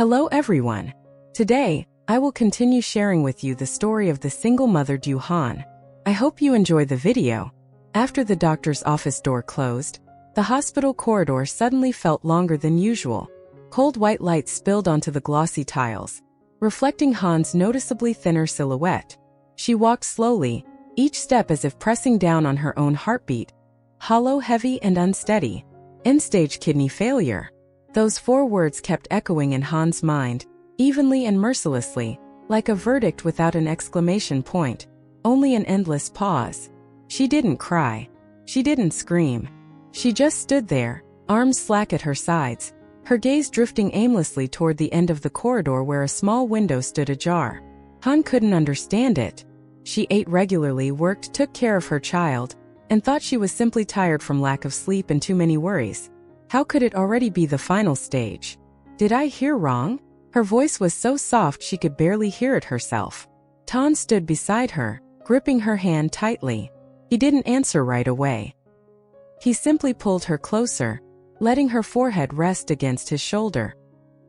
Hello everyone. Today, I will continue sharing with you the story of the single mother Dieu Hân. I hope you enjoy the video. After the doctor's office door closed, the hospital corridor suddenly felt longer than usual. Cold white light spilled onto the glossy tiles, reflecting Hân's noticeably thinner silhouette. She walked slowly, each step as if pressing down on her own heartbeat. Hollow, heavy, and unsteady. End-stage kidney failure. Those 4 words kept echoing in Hân's mind, evenly and mercilessly, like a verdict without an exclamation point, only an endless pause. She didn't cry. She didn't scream. She just stood there, arms slack at her sides, her gaze drifting aimlessly toward the end of the corridor where a small window stood ajar. Hân couldn't understand it. She ate regularly, worked, took care of her child, and thought she was simply tired from lack of sleep and too many worries. How could it already be the final stage? Did I hear wrong? Her voice was so soft she could barely hear it herself. Thanh stood beside her, gripping her hand tightly. He didn't answer right away. He simply pulled her closer, letting her forehead rest against his shoulder.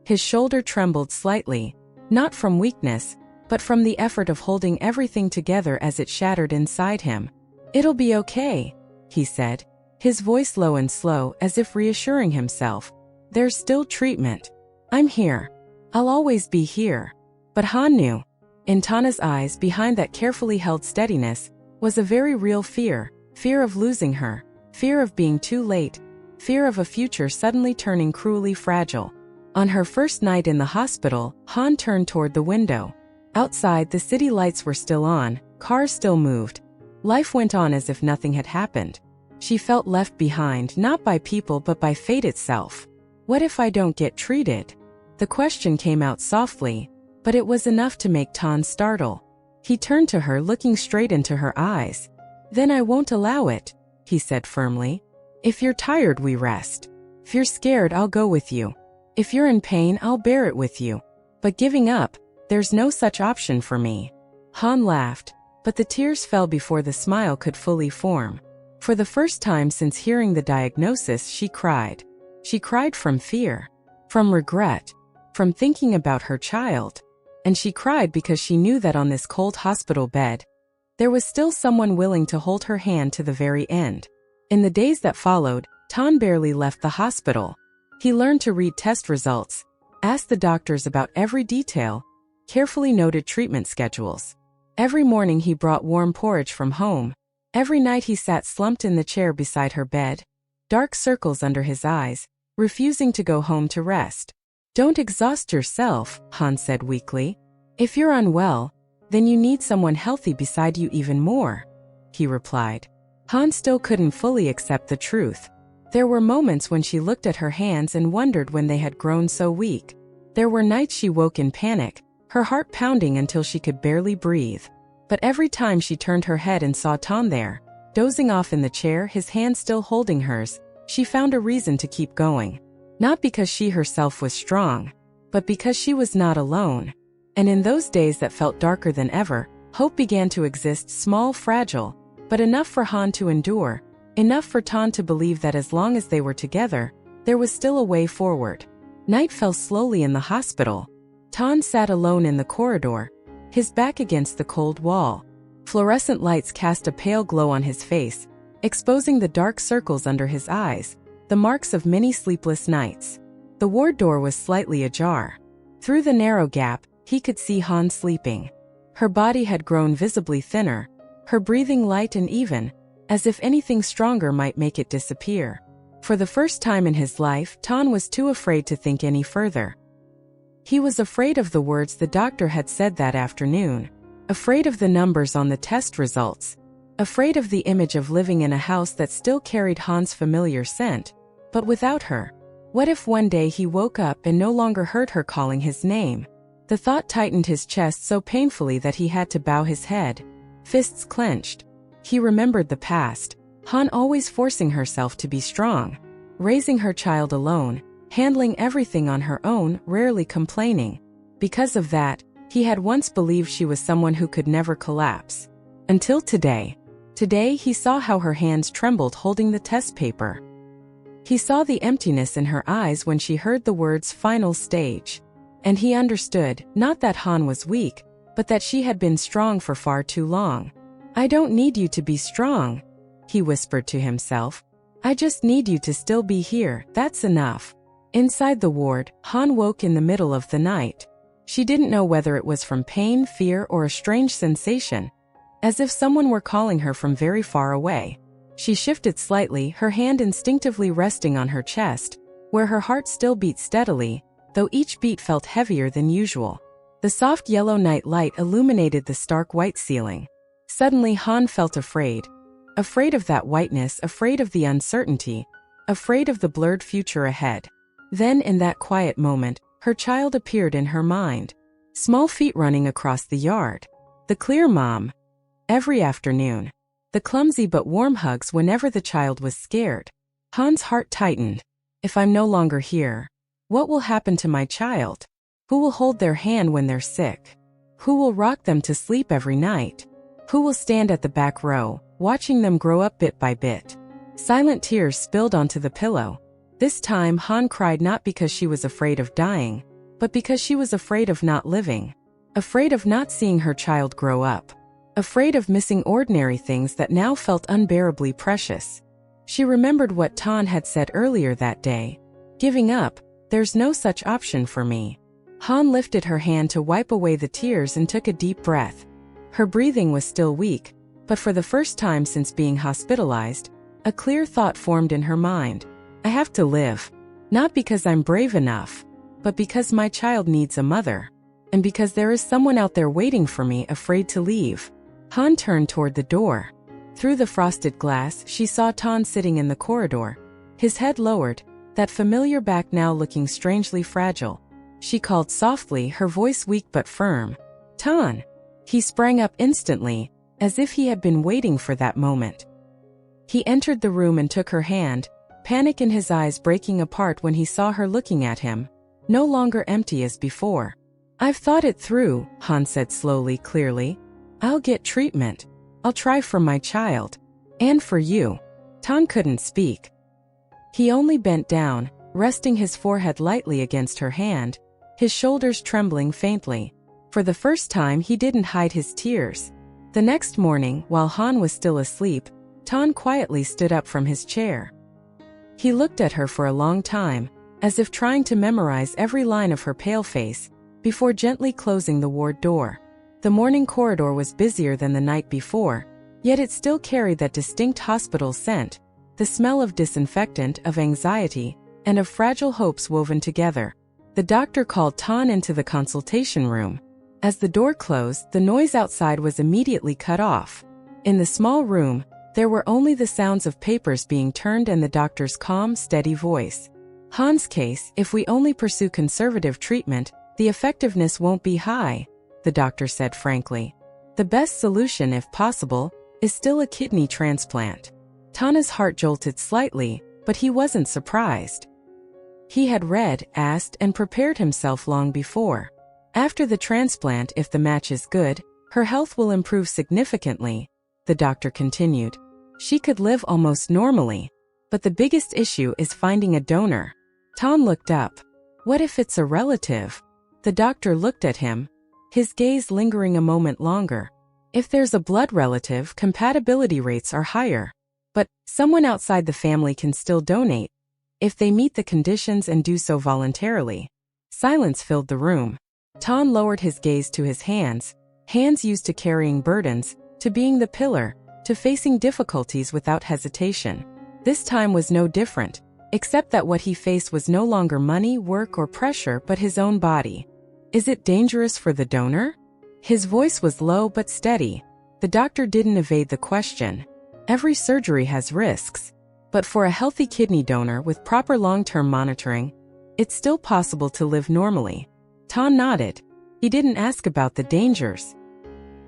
His shoulder trembled slightly, not from weakness, but from the effort of holding everything together as it shattered inside him. "It'll be okay," he said, his voice low and slow as if reassuring himself. "There's still treatment. I'm here. I'll always be here." But Hân knew. In Tana's eyes, behind that carefully held steadiness, was a very real fear. Fear of losing her. Fear of being too late. Fear of a future suddenly turning cruelly fragile. On her first night in the hospital, Hân turned toward the window. Outside, the city lights were still on, cars still moved. Life went on as if nothing had happened. She felt left behind, not by people but by fate itself. What if I don't get treated? The question came out softly, but it was enough to make Thanh startle. He turned to her, looking straight into her eyes. "Then I won't allow it," he said firmly. "If you're tired, we rest. If you're scared, I'll go with you. If you're in pain, I'll bear it with you. But giving up, there's no such option for me." Hân laughed, but the tears fell before the smile could fully form. For the first time since hearing the diagnosis, she cried. She cried from fear, from regret, from thinking about her child. And she cried because she knew that on this cold hospital bed, there was still someone willing to hold her hand to the very end. In the days that followed, Thanh barely left the hospital. He learned to read test results, asked the doctors about every detail, carefully noted treatment schedules. Every morning he brought warm porridge from home. Every night he sat slumped in the chair beside her bed, dark circles under his eyes, refusing to go home to rest. "Don't exhaust yourself," Hân said weakly. "If you're unwell, then you need someone healthy beside you even more," he replied. Hân still couldn't fully accept the truth. There were moments when she looked at her hands and wondered when they had grown so weak. There were nights she woke in panic, her heart pounding until she could barely breathe. But every time she turned her head and saw Thanh there, dozing off in the chair, his hand still holding hers, she found a reason to keep going. Not because she herself was strong, but because she was not alone. And in those days that felt darker than ever, hope began to exist, small, fragile, but enough for Hân to endure, enough for Thanh to believe that as long as they were together, there was still a way forward. Night fell slowly in the hospital. Thanh sat alone in the corridor, his back against the cold wall. Fluorescent lights cast a pale glow on his face, exposing the dark circles under his eyes, the marks of many sleepless nights. The ward door was slightly ajar. Through the narrow gap, he could see Hân sleeping. Her body had grown visibly thinner, her breathing light and even, as if anything stronger might make it disappear. For the first time in his life, Thanh was too afraid to think any further. He was afraid of the words the doctor had said that afternoon, afraid of the numbers on the test results, afraid of the image of living in a house that still carried Hân's familiar scent, but without her. What if one day he woke up and no longer heard her calling his name? The thought tightened his chest so painfully that he had to bow his head, fists clenched. He remembered the past, Hân always forcing herself to be strong, raising her child alone, handling everything on her own, rarely complaining. Because of that, he had once believed she was someone who could never collapse. Until today. Today he saw how her hands trembled holding the test paper. He saw the emptiness in her eyes when she heard the words "final stage." And he understood, not that Han was weak, but that she had been strong for far too long. "I don't need you to be strong," he whispered to himself. "I just need you to still be here, that's enough." Inside the ward, Han woke in the middle of the night. She didn't know whether it was from pain, fear, or a strange sensation, as if someone were calling her from very far away. She shifted slightly, her hand instinctively resting on her chest, where her heart still beat steadily, though each beat felt heavier than usual. The soft yellow night light illuminated the stark white ceiling. Suddenly Han felt afraid. Afraid of that whiteness, afraid of the uncertainty, afraid of the blurred future ahead. Then in that quiet moment, her child appeared in her mind. Small feet running across the yard. The clear mom. Every afternoon. The clumsy but warm hugs whenever the child was scared. Han's heart tightened. If I'm no longer here, what will happen to my child? Who will hold their hand when they're sick? Who will rock them to sleep every night? Who will stand at the back row, watching them grow up bit by bit? Silent tears spilled onto the pillow. This time Han cried not because she was afraid of dying, but because she was afraid of not living. Afraid of not seeing her child grow up. Afraid of missing ordinary things that now felt unbearably precious. She remembered what Tan had said earlier that day. "Giving up, there's no such option for me." Han lifted her hand to wipe away the tears and took a deep breath. Her breathing was still weak, but for the first time since being hospitalized, a clear thought formed in her mind. "I have to live. Not because I'm brave enough, but because my child needs a mother. And because there is someone out there waiting for me, afraid to leave." Han turned toward the door. Through the frosted glass, she saw Tan sitting in the corridor, his head lowered, that familiar back now looking strangely fragile. She called softly, her voice weak but firm. "Tan!" He sprang up instantly, as if he had been waiting for that moment. He entered the room and took her hand, panic in his eyes breaking apart when he saw her looking at him, no longer empty as before. "I've thought it through," Han said slowly, clearly. "I'll get treatment. I'll try for my child. And for you." Tan couldn't speak. He only bent down, resting his forehead lightly against her hand, his shoulders trembling faintly. For the first time he didn't hide his tears. The next morning, while Han was still asleep, Tan quietly stood up from his chair. He looked at her for a long time, as if trying to memorize every line of her pale face, before gently closing the ward door. The morning corridor was busier than the night before, yet it still carried that distinct hospital scent, the smell of disinfectant, of anxiety, and of fragile hopes woven together. The doctor called Tan into the consultation room. As the door closed, the noise outside was immediately cut off. In the small room, there were only the sounds of papers being turned and the doctor's calm, steady voice. "Han's case, if we only pursue conservative treatment, the effectiveness won't be high," the doctor said frankly. "The best solution, if possible, is still a kidney transplant." Tana's heart jolted slightly, but he wasn't surprised. He had read, asked, and prepared himself long before. After the transplant, if the match is good, her health will improve significantly, the doctor continued. She could live almost normally. But the biggest issue is finding a donor. Tan looked up. "What if it's a relative?" The doctor looked at him, his gaze lingering a moment longer. "If there's a blood relative, compatibility rates are higher. But someone outside the family can still donate, if they meet the conditions and do so voluntarily." Silence filled the room. Tan lowered his gaze to his hands used to carrying burdens, to being the pillar, to facing difficulties without hesitation. This time was no different, except that what he faced was no longer money, work, or pressure, but his own body. "Is it dangerous for the donor?" His voice was low but steady. The doctor didn't evade the question. "Every surgery has risks, but for a healthy kidney donor with proper long-term monitoring, it's still possible to live normally." Tan nodded. He didn't ask about the dangers.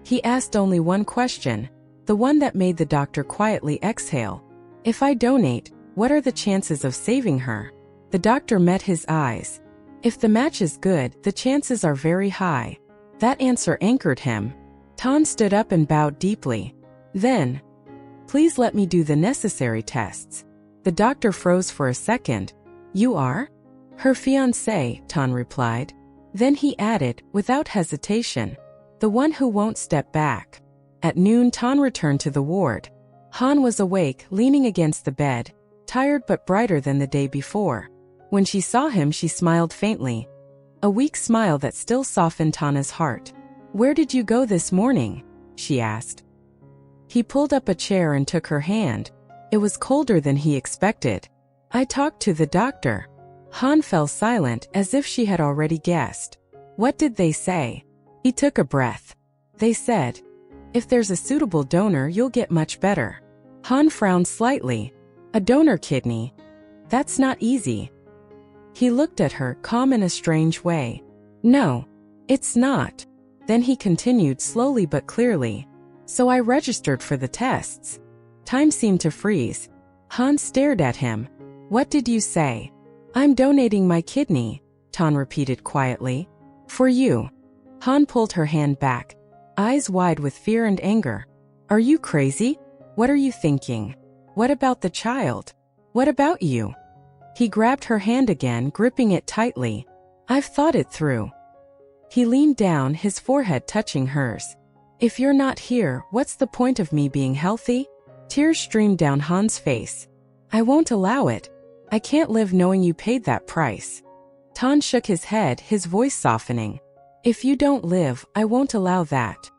He asked only one question, the one that made the doctor quietly exhale. "If I donate, what are the chances of saving her?" The doctor met his eyes. "If the match is good, the chances are very high." That answer anchored him. Tan stood up and bowed deeply. Then, "Please let me do the necessary tests." The doctor froze for a second. "You are?" "Her fiancé," Tan replied. Then he added, without hesitation, the one who won't step back. At noon, Tan returned to the ward. Han was awake, leaning against the bed, tired but brighter than the day before. When she saw him, she smiled faintly, a weak smile that still softened Tana's heart. "Where did you go this morning?" she asked. He pulled up a chair and took her hand. It was colder than he expected. "I talked to the doctor." Han fell silent, as if she had already guessed. "What did they say?" He took a breath. "They said, if there's a suitable donor, you'll get much better." Han frowned slightly. "A donor kidney? That's not easy." He looked at her, calm in a strange way. "No, it's not." Then he continued slowly but clearly. "So I registered for the tests." Time seemed to freeze. Han stared at him. "What did you say?" "I'm donating my kidney," Tan repeated quietly. "For you." Han pulled her hand back, eyes wide with fear and anger. "Are you crazy? What are you thinking? What about the child? What about you?" He grabbed her hand again, gripping it tightly. "I've thought it through." He leaned down, his forehead touching hers. "If you're not here, what's the point of me being healthy?" Tears streamed down Han's face. "I won't allow it. I can't live knowing you paid that price." Tan shook his head, his voice softening. "If you don't live, I won't allow that."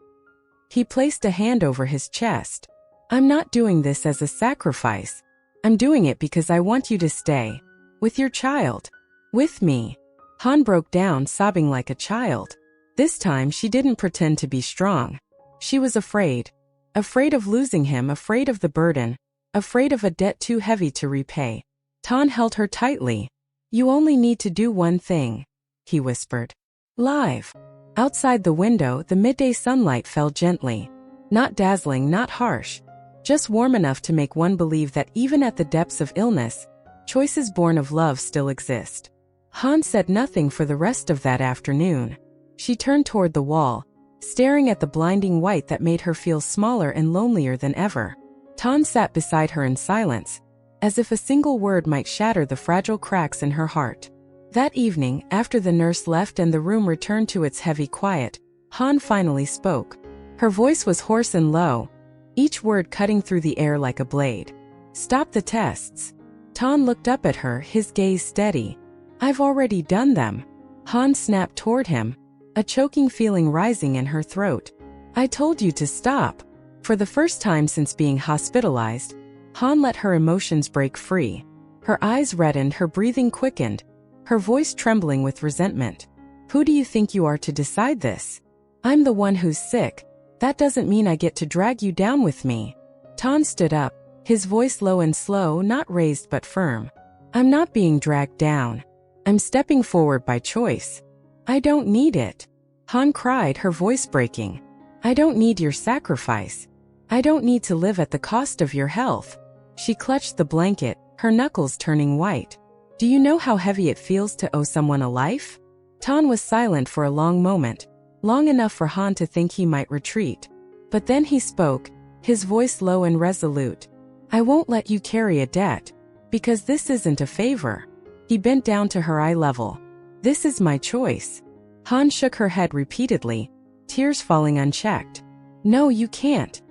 He placed a hand over his chest. "I'm not doing this as a sacrifice. I'm doing it because I want you to stay. With your child. With me." Han broke down, sobbing like a child. This time she didn't pretend to be strong. She was afraid. Afraid of losing him, afraid of the burden, afraid of a debt too heavy to repay. Tan held her tightly. "You only need to do one thing," he whispered. "Live." Outside the window, the midday sunlight fell gently. Not dazzling, not harsh. Just warm enough to make one believe that even at the depths of illness, choices born of love still exist. Han said nothing for the rest of that afternoon. She turned toward the wall, staring at the blinding white that made her feel smaller and lonelier than ever. Tan sat beside her in silence, as if a single word might shatter the fragile cracks in her heart. That evening, after the nurse left and the room returned to its heavy quiet, Han finally spoke. Her voice was hoarse and low, each word cutting through the air like a blade. "Stop the tests." Tan looked up at her, his gaze steady. "I've already done them." Han snapped toward him, a choking feeling rising in her throat. "I told you to stop." For the first time since being hospitalized, Han let her emotions break free. Her eyes reddened, her breathing quickened, her voice trembling with resentment. "Who do you think you are to decide this? I'm the one who's sick. That doesn't mean I get to drag you down with me." Tan stood up, his voice low and slow, not raised but firm. "I'm not being dragged down. I'm stepping forward by choice. I don't need it." Han cried, her voice breaking. "I don't need your sacrifice. I don't need to live at the cost of your health." She clutched the blanket, her knuckles turning white. "Do you know how heavy it feels to owe someone a life?" Tan was silent for a long moment, long enough for Han to think he might retreat. But then he spoke, his voice low and resolute. "I won't let you carry a debt, because this isn't a favor." He bent down to her eye level. "This is my choice." Han shook her head repeatedly, tears falling unchecked. "No, you can't.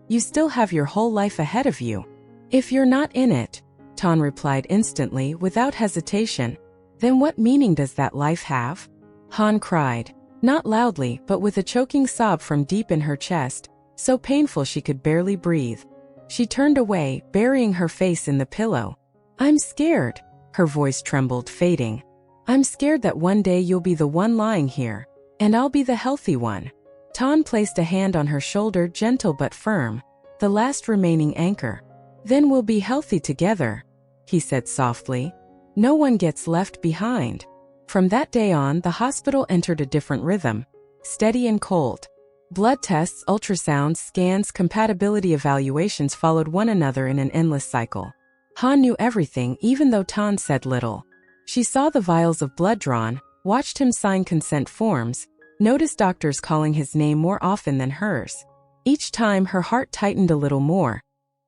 You still have your whole life ahead of you. If you're not in it," Tan replied instantly, without hesitation, "then what meaning does that life have?" Han cried, not loudly but with a choking sob from deep in her chest, so painful she could barely breathe. She turned away, burying her face in the pillow. "I'm scared." Her voice trembled, fading. "I'm scared that one day you'll be the one lying here, and I'll be the healthy one." Tan placed a hand on her shoulder, gentle but firm, the last remaining anchor. "Then we'll be healthy together," he said softly. "No one gets left behind." From that day on, the hospital entered a different rhythm, steady and cold. Blood tests, ultrasounds, scans, compatibility evaluations followed one another in an endless cycle. Han knew everything, even though Tan said little. She saw the vials of blood drawn, watched him sign consent forms, noticed doctors calling his name more often than hers. Each time her heart tightened a little more,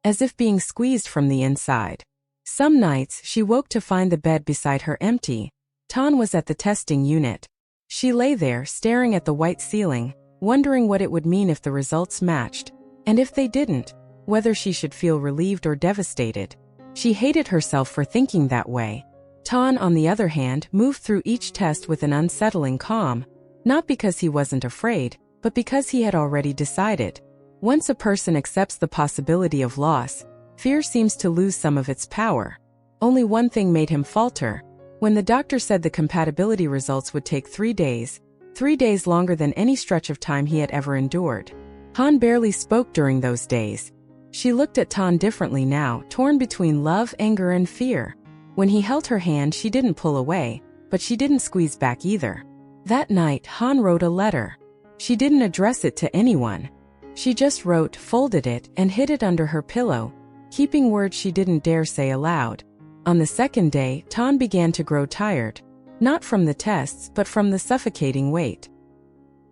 as if being squeezed from the inside. Some nights she woke to find the bed beside her empty. Tan was at the testing unit. She lay there, staring at the white ceiling, wondering what it would mean if the results matched, and if they didn't, whether she should feel relieved or devastated. She hated herself for thinking that way. Tan, on the other hand, moved through each test with an unsettling calm, not because he wasn't afraid, but because he had already decided. Once a person accepts the possibility of loss, fear seems to lose some of its power. Only one thing made him falter. When the doctor said the compatibility results would take 3 days, 3 days longer than any stretch of time he had ever endured. Han barely spoke during those days. She looked at Tan differently now, torn between love, anger, and fear. When he held her hand, she didn't pull away, but she didn't squeeze back either. That night, Han wrote a letter. She didn't address it to anyone. She just wrote, folded it, and hid it under her pillow, keeping words she didn't dare say aloud. On the second day, Tan began to grow tired. Not from the tests, but from the suffocating weight.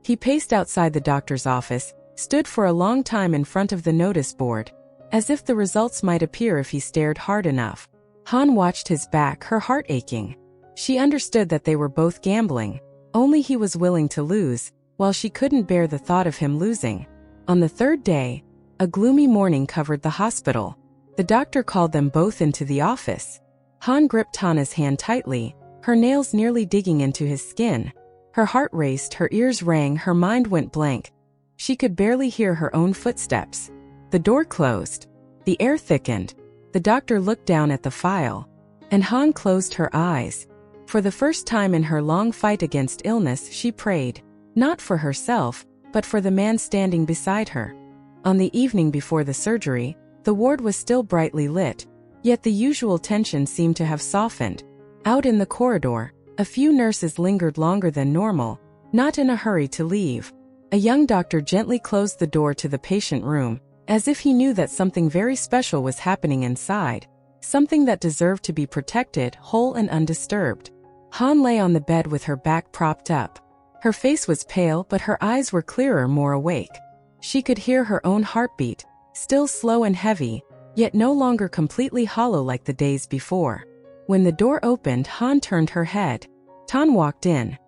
He paced outside the doctor's office, stood for a long time in front of the notice board, as if the results might appear if he stared hard enough. Han watched his back, her heart aching. She understood that they were both gambling. Only he was willing to lose, while she couldn't bear the thought of him losing. On the third day, a gloomy morning covered the hospital. The doctor called them both into the office. Han gripped Tana's hand tightly, her nails nearly digging into his skin. Her heart raced, her ears rang, her mind went blank. She could barely hear her own footsteps. The door closed. The air thickened. The doctor looked down at the file. And Han closed her eyes. For the first time in her long fight against illness, she prayed. Not for herself, but for the man standing beside her. On the evening before the surgery, the ward was still brightly lit, yet the usual tension seemed to have softened. Out in the corridor, a few nurses lingered longer than normal, not in a hurry to leave. A young doctor gently closed the door to the patient room, as if he knew that something very special was happening inside, something that deserved to be protected, whole and undisturbed. Han lay on the bed with her back propped up. Her face was pale, but her eyes were clearer, more awake. She could hear her own heartbeat, still slow and heavy, yet no longer completely hollow like the days before. When the door opened, Han turned her head. Tan walked in.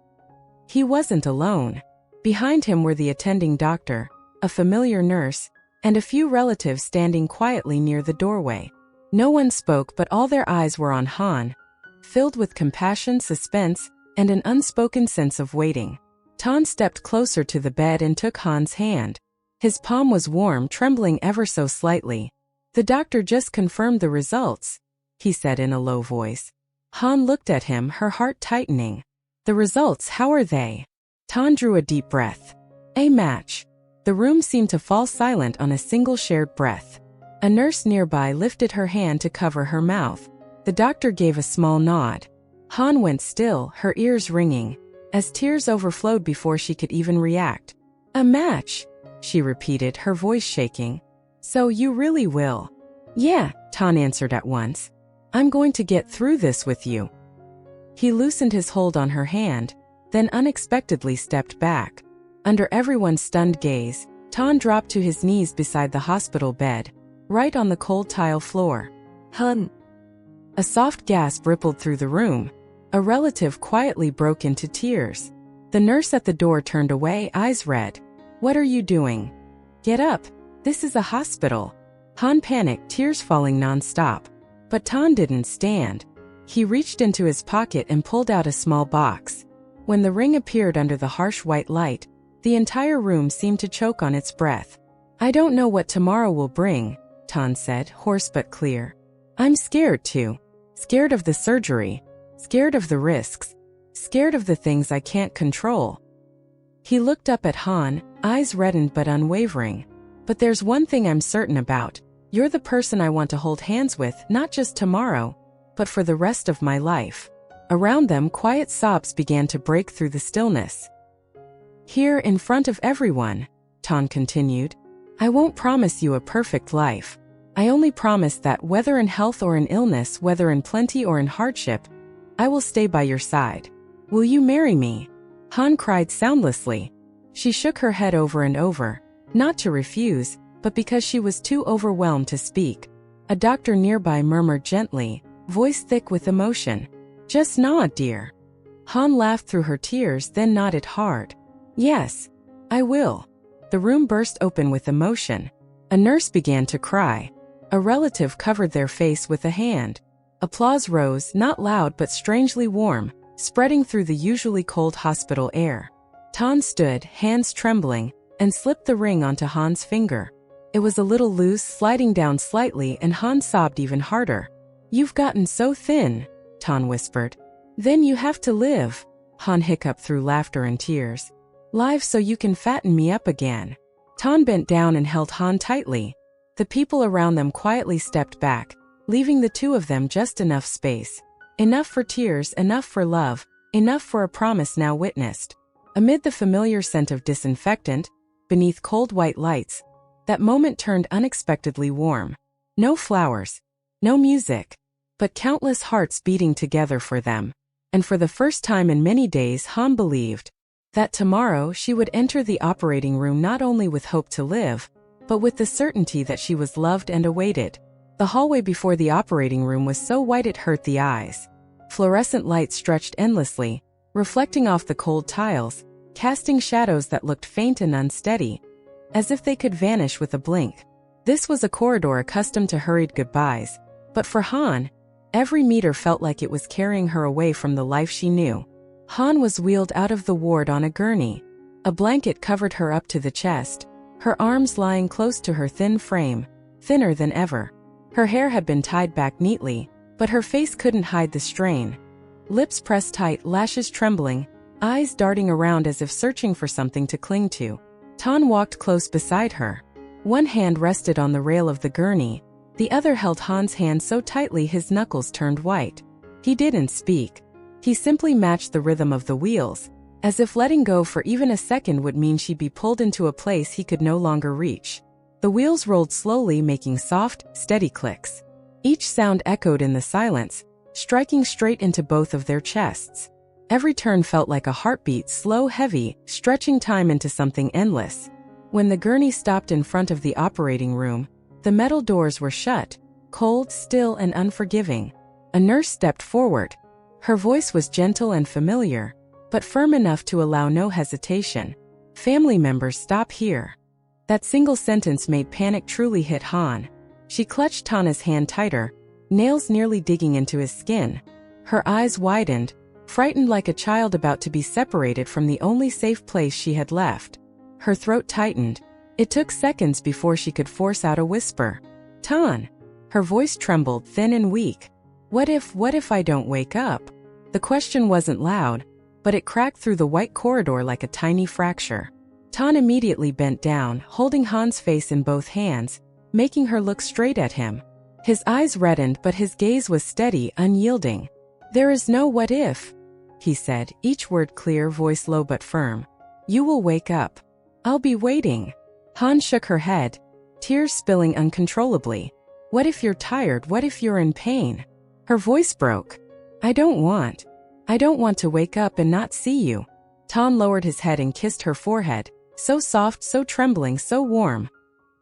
He wasn't alone. Behind him were the attending doctor, a familiar nurse, and a few relatives standing quietly near the doorway. No one spoke, but all their eyes were on Han, filled with compassion, suspense, and an unspoken sense of waiting. Tan stepped closer to the bed and took Han's hand. His palm was warm, trembling ever so slightly. "The doctor just confirmed the results," he said in a low voice. Han looked at him, her heart tightening. "The results, how are they?" Tan drew a deep breath. "A match." The room seemed to fall silent on a single shared breath. A nurse nearby lifted her hand to cover her mouth. The doctor gave a small nod. Han went still, her ears ringing, as tears overflowed before she could even react. "A match," she repeated, her voice shaking. "So you really will?" "Yeah," Tan answered at once. "I'm going to get through this with you." He loosened his hold on her hand, then unexpectedly stepped back. Under everyone's stunned gaze, Tan dropped to his knees beside the hospital bed, right on the cold tile floor. "Hun!" A soft gasp rippled through the room. A relative quietly broke into tears. The nurse at the door turned away, eyes red. "What are you doing? Get up. This is a hospital." Han panicked, tears falling non-stop. But Tan didn't stand. He reached into his pocket and pulled out a small box. When the ring appeared under the harsh white light, the entire room seemed to choke on its breath. "I don't know what tomorrow will bring," Tan said, hoarse but clear. "I'm scared too. Scared of the surgery. Scared of the risks. Scared of the things I can't control." He looked up at Han, eyes reddened but unwavering. "But there's one thing I'm certain about. You're the person I want to hold hands with, not just tomorrow, but for the rest of my life." Around them, quiet sobs began to break through the stillness. "Here, in front of everyone," Tan continued, "I won't promise you a perfect life. I only promise that whether in health or in illness, whether in plenty or in hardship, I will stay by your side. Will you marry me?" Han cried soundlessly. She shook her head over and over, not to refuse, but because she was too overwhelmed to speak. A doctor nearby murmured gently, voice thick with emotion, "Just nod, dear." Han laughed through her tears, then nodded hard. Yes, I will. The room burst open with emotion. A nurse began to cry. A relative covered their face with a hand. Applause rose, not loud but strangely warm, spreading through the usually cold hospital air. Tan stood, hands trembling, and slipped the ring onto Han's finger. It was a little loose, sliding down slightly, and Han sobbed even harder. You've gotten so thin, Tan whispered. Then you have to live, Han hiccuped through laughter and tears. Live so you can fatten me up again. Tan bent down and held Han tightly. The people around them quietly stepped back, leaving the two of them just enough space. Enough for tears, enough for love, enough for a promise now witnessed. Amid the familiar scent of disinfectant, beneath cold white lights, that moment turned unexpectedly warm. No flowers, no music, but countless hearts beating together for them. And for the first time in many days, Han believed that tomorrow she would enter the operating room not only with hope to live, but with the certainty that she was loved and awaited. The hallway before the operating room was so white it hurt the eyes. Fluorescent lights stretched endlessly, reflecting off the cold tiles, casting shadows that looked faint and unsteady, as if they could vanish with a blink. This was a corridor accustomed to hurried goodbyes, but for Han, every meter felt like it was carrying her away from the life she knew. Han was wheeled out of the ward on a gurney. A blanket covered her up to the chest, her arms lying close to her thin frame, thinner than ever. Her hair had been tied back neatly, but her face couldn't hide the strain. Lips pressed tight, lashes trembling, eyes darting around as if searching for something to cling to. Tan walked close beside her. One hand rested on the rail of the gurney, the other held Han's hand so tightly his knuckles turned white. He didn't speak. He simply matched the rhythm of the wheels, as if letting go for even a second would mean she'd be pulled into a place he could no longer reach. The wheels rolled slowly, making soft, steady clicks. Each sound echoed in the silence, striking straight into both of their chests. Every turn felt like a heartbeat, slow, heavy, stretching time into something endless. When the gurney stopped in front of the operating room, the metal doors were shut, cold, still, and unforgiving. A nurse stepped forward. Her voice was gentle and familiar, but firm enough to allow no hesitation. Family members, stop here. That single sentence made panic truly hit Han. She clutched Tana's hand tighter, nails nearly digging into his skin. Her eyes widened, frightened like a child about to be separated from the only safe place she had left. Her throat tightened. It took seconds before she could force out a whisper. Tan. Her voice trembled, thin and weak. What if I don't wake up? The question wasn't loud, but it cracked through the white corridor like a tiny fracture. Tan immediately bent down, holding Han's face in both hands, making her look straight at him. His eyes reddened, but his gaze was steady, unyielding. There is no what if, he said, each word clear, voice low but firm. You will wake up. I'll be waiting. Han shook her head, tears spilling uncontrollably. What if you're tired? What if you're in pain? Her voice broke. I don't want to wake up and not see you. Tan lowered his head and kissed her forehead, so soft, so trembling, so warm,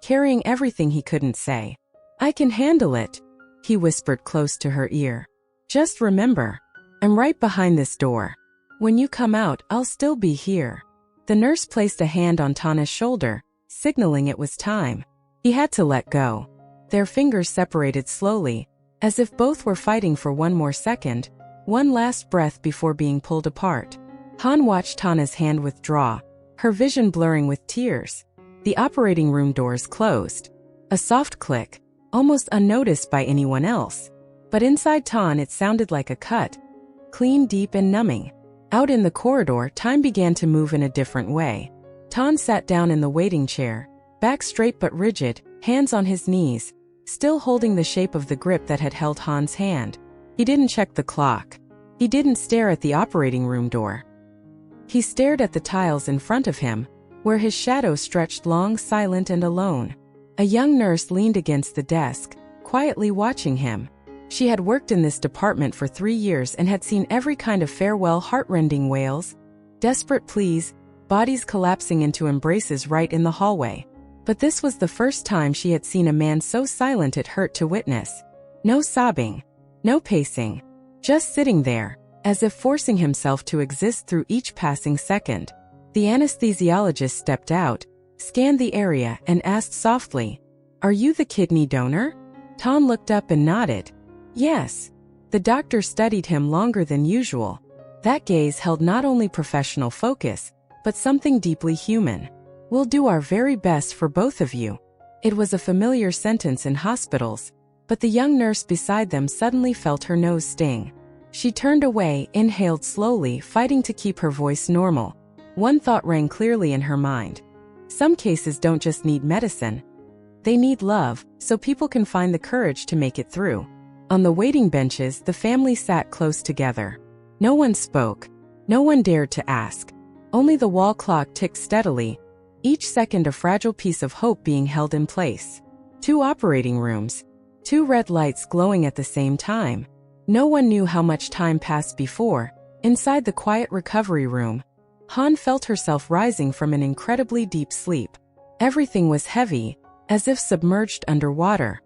carrying everything he couldn't say. I can handle it, he whispered close to her ear. Just remember, I'm right behind this door. When you come out, I'll still be here. The nurse placed a hand on Tana's shoulder, signaling it was time. He had to let go. Their fingers separated slowly, as if both were fighting for one more second, one last breath before being pulled apart. Han watched Tana's hand withdraw, her vision blurring with tears. The operating room doors closed. A soft click, almost unnoticed by anyone else. But inside Tan it sounded like a cut, clean, deep, and numbing. Out in the corridor, time began to move in a different way. Tan sat down in the waiting chair, back straight but rigid, hands on his knees, still holding the shape of the grip that had held Han's hand. He didn't check the clock. He didn't stare at the operating room door. He stared at the tiles in front of him, where his shadow stretched long, silent, and alone. A young nurse leaned against the desk, quietly watching him. She had worked in this department for 3 years and had seen every kind of farewell, heartrending wails, desperate pleas, bodies collapsing into embraces right in the hallway. But this was the first time she had seen a man so silent it hurt to witness. No sobbing, no pacing, just sitting there, as if forcing himself to exist through each passing second. The anesthesiologist stepped out, scanned the area, and asked softly, "Are you the kidney donor?" Tan looked up and nodded. "Yes." The doctor studied him longer than usual. That gaze held not only professional focus, but something deeply human. "We'll do our very best for both of you." It was a familiar sentence in hospitals, but the young nurse beside them suddenly felt her nose sting. She turned away, inhaled slowly, fighting to keep her voice normal. One thought rang clearly in her mind. Some cases don't just need medicine. They need love, so people can find the courage to make it through. On the waiting benches, the family sat close together. No one spoke. No one dared to ask. Only the wall clock ticked steadily, each second a fragile piece of hope being held in place. 2 operating rooms. 2 red lights glowing at the same time. No one knew how much time passed before. Inside the quiet recovery room, Han felt herself rising from an incredibly deep sleep. Everything was heavy, as if submerged underwater.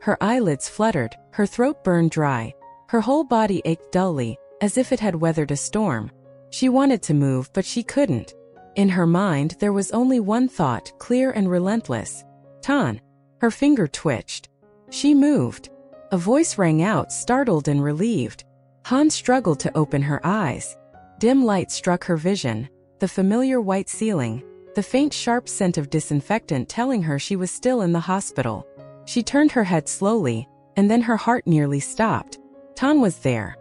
Her eyelids fluttered, her throat burned dry, her whole body ached dully, as if it had weathered a storm. She wanted to move, but she couldn't. In her mind, there was only one thought, clear and relentless. Tan. Her finger twitched. She moved. A voice rang out, startled and relieved. Han struggled to open her eyes. Dim light struck her vision, the familiar white ceiling, the faint sharp scent of disinfectant telling her she was still in the hospital. She turned her head slowly, and then her heart nearly stopped. Tan was there.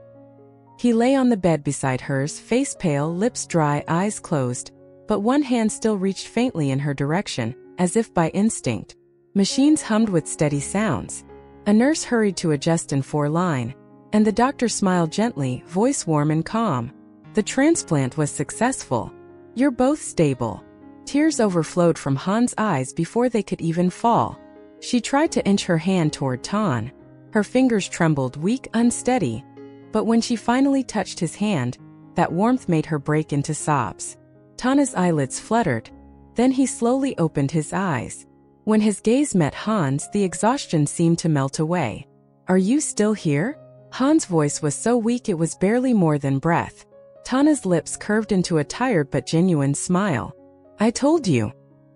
He lay on the bed beside hers, face pale, lips dry, eyes closed, but one hand still reached faintly in her direction, as if by instinct. Machines hummed with steady sounds. A nurse hurried to adjust in 4-line, and the doctor smiled gently, voice warm and calm. "The transplant was successful. You're both stable." Tears overflowed from Han's eyes before they could even fall. She tried to inch her hand toward Tan. Her fingers trembled, weak, unsteady. But when she finally touched his hand, that warmth made her break into sobs. Tan's eyelids fluttered. Then he slowly opened his eyes. When his gaze met Han's, the exhaustion seemed to melt away. "Are you still here?" Han's voice was so weak it was barely more than breath. Tana's lips curved into a tired but genuine smile. "I told you.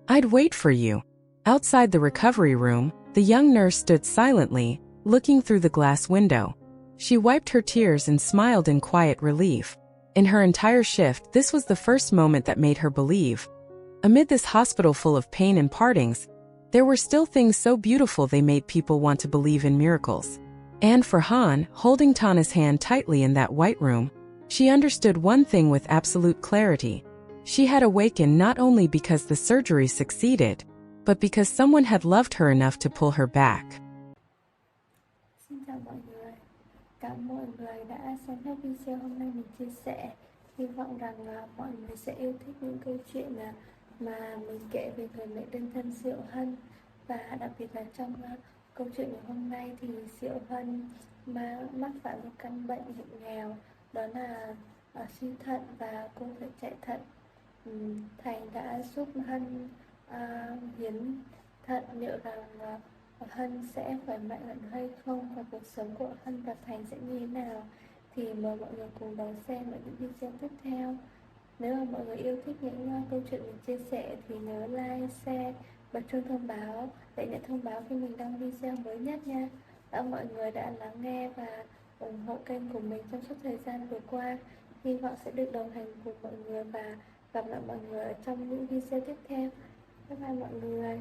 I'd wait for you." Outside the recovery room, the young nurse stood silently, looking through the glass window. She wiped her tears and smiled in quiet relief. In her entire shift, this was the first moment that made her believe. Amid this hospital full of pain and partings, there were still things so beautiful they made people want to believe in miracles. And for Han, holding Tana's hand tightly in that white room, she understood one thing with absolute clarity. She had awakened not only because the surgery succeeded, but because someone had loved her enough to pull her back. Xin chào mọi người. Cảm ơn mọi người đã xem hết video hôm nay mình chia sẻ. Hy vọng rằng mọi người sẽ yêu thích những câu chuyện mà mình kể về người mẹ đơn thân Diệu Hân. Và đặc biệt là trong câu chuyện ngày hôm nay thì Diệu Hân mắc phải một căn bệnh hiểm nghèo, đó là suy thận và cô phải chạy thận. Thành đã giúp Hân hiến thận, liệu rằng Hân sẽ khỏe mạnh hơn hay không, và cuộc sống của Hân và Thành sẽ như thế nào, thì mời mọi người cùng đón xem ở những video tiếp theo. Nếu mà mọi người yêu thích những câu chuyện mình chia sẻ thì nhớ like, share, bật chuông thông báo để nhận thông báo khi mình đăng video mới nhất nha. Mọi người đã lắng nghe và ủng hộ kênh của mình trong suốt thời gian vừa qua. Hy vọng sẽ được đồng hành cùng mọi người và gặp lại mọi người ở trong những video tiếp theo. Bye bye mọi người.